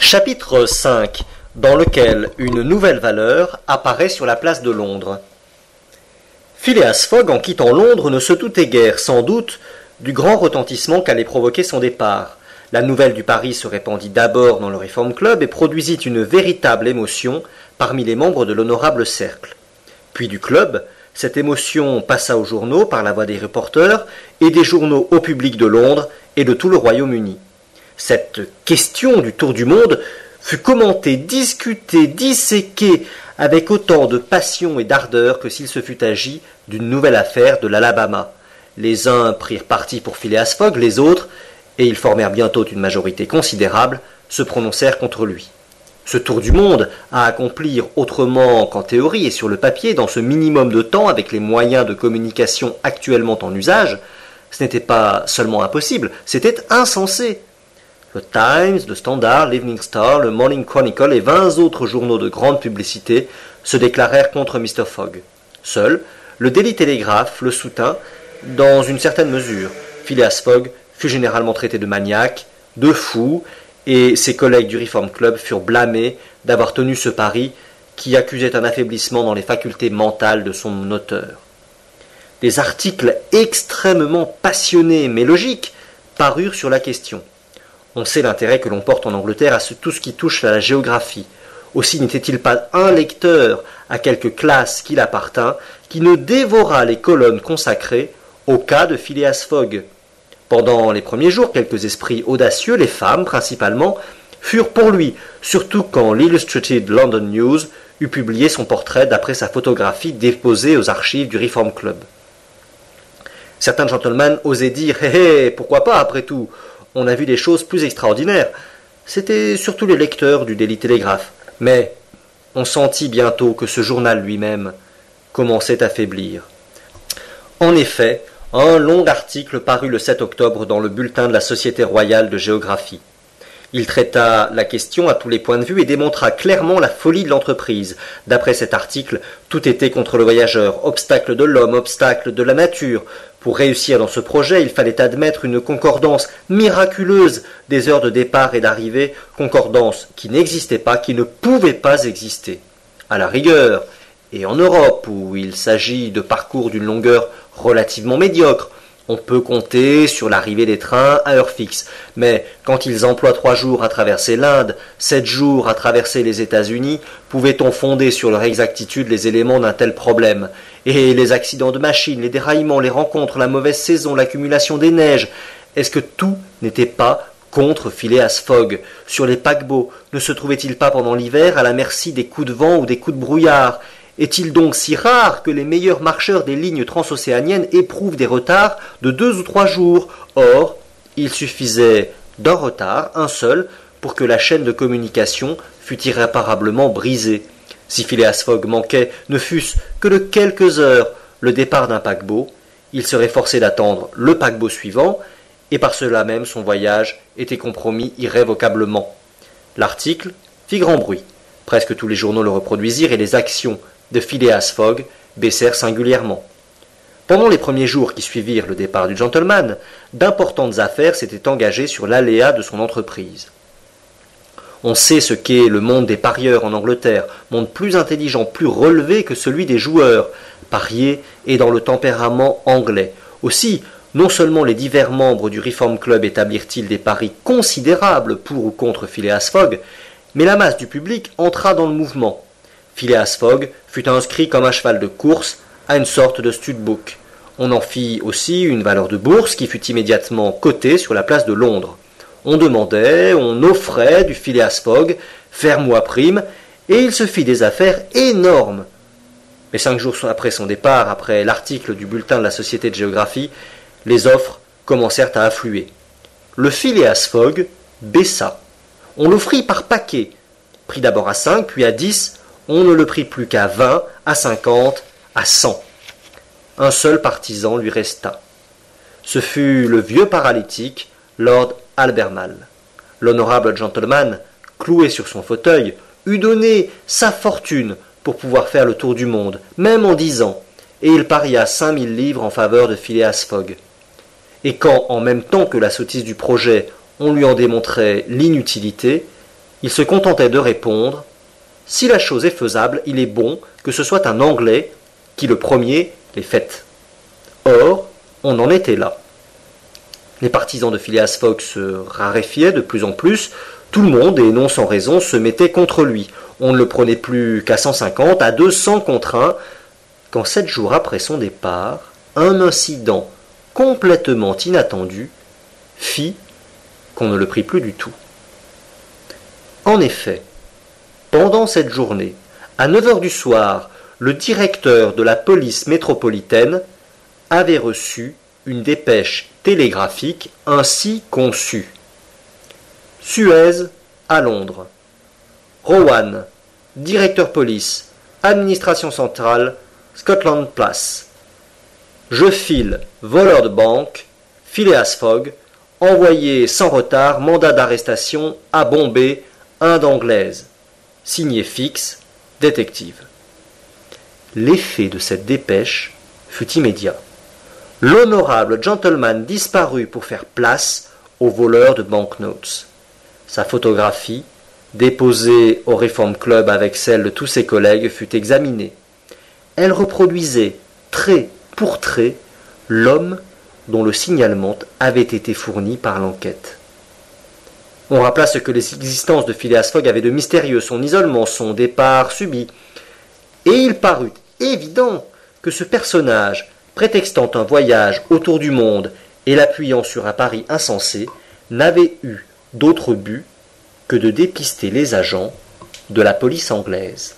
Chapitre 5, dans lequel une nouvelle valeur apparaît sur la place de Londres. Phileas Fogg, en quittant Londres, ne se doutait guère, sans doute, du grand retentissement qu'allait provoquer son départ. La nouvelle du pari se répandit d'abord dans le Reform Club et produisit une véritable émotion parmi les membres de l'honorable cercle. Puis du club, cette émotion passa aux journaux par la voix des reporters et des journaux au public de Londres et de tout le Royaume-Uni. Cette question du tour du monde fut commentée, discutée, disséquée avec autant de passion et d'ardeur que s'il se fût agi d'une nouvelle affaire de l'Alabama. Les uns prirent parti pour Phileas Fogg, les autres, et ils formèrent bientôt une majorité considérable, se prononcèrent contre lui. Ce tour du monde à accomplir autrement qu'en théorie et sur le papier, dans ce minimum de temps avec les moyens de communication actuellement en usage, ce n'était pas seulement impossible, c'était insensé. Le Times, le Standard, l'Evening Star, le Morning Chronicle et 20 autres journaux de grande publicité se déclarèrent contre Mr. Fogg. Seul, le Daily Telegraph le soutint dans une certaine mesure. Phileas Fogg fut généralement traité de maniaque, de fou, et ses collègues du Reform Club furent blâmés d'avoir tenu ce pari qui accusait un affaiblissement dans les facultés mentales de son auteur. Des articles extrêmement passionnés mais logiques parurent sur la question. On sait l'intérêt que l'on porte en Angleterre à tout ce qui touche à la géographie. Aussi n'était-il pas un lecteur à quelque classe qu'il appartint qui ne dévora les colonnes consacrées au cas de Phileas Fogg. Pendant les premiers jours, quelques esprits audacieux, les femmes principalement, furent pour lui, surtout quand l'Illustrated London News eut publié son portrait d'après sa photographie déposée aux archives du Reform Club. Certains gentlemen osaient dire « Hé hé, pourquoi pas après tout ? On a vu des choses plus extraordinaires. » C'étaient surtout les lecteurs du Daily Telegraph. Mais on sentit bientôt que ce journal lui-même commençait à faiblir. En effet, un long article parut le 7 octobre dans le bulletin de la Société royale de géographie. Il traita la question à tous les points de vue et démontra clairement la folie de l'entreprise. D'après cet article, tout était contre le voyageur, obstacle de l'homme, obstacle de la nature. Pour réussir dans ce projet, il fallait admettre une concordance miraculeuse des heures de départ et d'arrivée, concordance qui n'existait pas, qui ne pouvait pas exister. À la rigueur, et en Europe, où il s'agit de parcours d'une longueur relativement médiocre, on peut compter sur l'arrivée des trains à heure fixe. Mais quand ils emploient 3 jours à traverser l'Inde, 7 jours à traverser les États-Unis, pouvait-on fonder sur leur exactitude les éléments d'un tel problème? Et les accidents de machines, les déraillements, les rencontres, la mauvaise saison, l'accumulation des neiges, est-ce que tout n'était pas contre Phileas Fogg? Sur les paquebots, ne se trouvait-il pas pendant l'hiver à la merci des coups de vent ou des coups de brouillard? Est-il donc si rare que les meilleurs marcheurs des lignes transocéaniennes éprouvent des retards de 2 ou 3 jours? Or, il suffisait d'un retard, un seul, pour que la chaîne de communication fût irréparablement brisée. Si Phileas Fogg manquait, ne fût-ce que de quelques heures, le départ d'un paquebot, il serait forcé d'attendre le paquebot suivant, et par cela même son voyage était compromis irrévocablement. L'article fit grand bruit. Presque tous les journaux le reproduisirent et les actions de Phileas Fogg baissèrent singulièrement. Pendant les premiers jours qui suivirent le départ du gentleman, d'importantes affaires s'étaient engagées sur l'aléa de son entreprise. On sait ce qu'est le monde des parieurs en Angleterre, monde plus intelligent, plus relevé que celui des joueurs. Parier est dans le tempérament anglais. Aussi, non seulement les divers membres du Reform Club établirent-ils des paris considérables pour ou contre Phileas Fogg, mais la masse du public entra dans le mouvement. Phileas Fogg fut inscrit comme un cheval de course à une sorte de studbook. On en fit aussi une valeur de bourse qui fut immédiatement cotée sur la place de Londres. On demandait, on offrait du Phileas Fogg, ferme-moi prime, et il se fit des affaires énormes. Mais 5 jours après son départ, après l'article du bulletin de la Société de géographie, les offres commencèrent à affluer. Le Phileas Fogg baissa. On l'offrit par paquet, pris d'abord à 5, puis à 10, on ne le prit plus qu'à 20, à 50, à 100. Un seul partisan lui resta. Ce fut le vieux paralytique, Lord Albermale. L'honorable gentleman, cloué sur son fauteuil, eût donné sa fortune pour pouvoir faire le tour du monde, même en 10 ans, et il paria 5000 livres en faveur de Phileas Fogg. Et quand, en même temps que la sottise du projet, on lui en démontrait l'inutilité, Il se contentait de répondre « Si la chose est faisable, il est bon que ce soit un Anglais qui le premier l'ait faite. » Or, on en était là. Les partisans de Phileas Fogg se raréfiaient de plus en plus. Tout le monde, et non sans raison, se mettait contre lui. On ne le prenait plus qu'à 150, à 200 contre 1, quand 7 jours après son départ, un incident complètement inattendu fit qu'on ne le prit plus du tout. En effet, pendant cette journée, à 9 heures du soir, le directeur de la police métropolitaine avait reçu une dépêche télégraphique ainsi conçue. Suez, à Londres. Rowan, directeur police, administration centrale, Scotland Place. Je file, voleur de banque, Phileas Fogg, envoyé sans retard, mandat d'arrestation à Bombay, Inde anglaise. Signé Fix, détective. L'effet de cette dépêche fut immédiat. L'honorable gentleman disparut pour faire place au voleur de banknotes. Sa photographie, déposée au Reform Club avec celle de tous ses collègues, fut examinée. Elle reproduisait, trait pour trait, l'homme dont le signalement avait été fourni par l'enquête. On rappela ce que l'existence de Phileas Fogg avait de mystérieux, son isolement, son départ subit. Et il parut évident que ce personnage, prétextant un voyage autour du monde et l'appuyant sur un pari insensé, n'avait eu d'autre but que de dépister les agents de la police anglaise.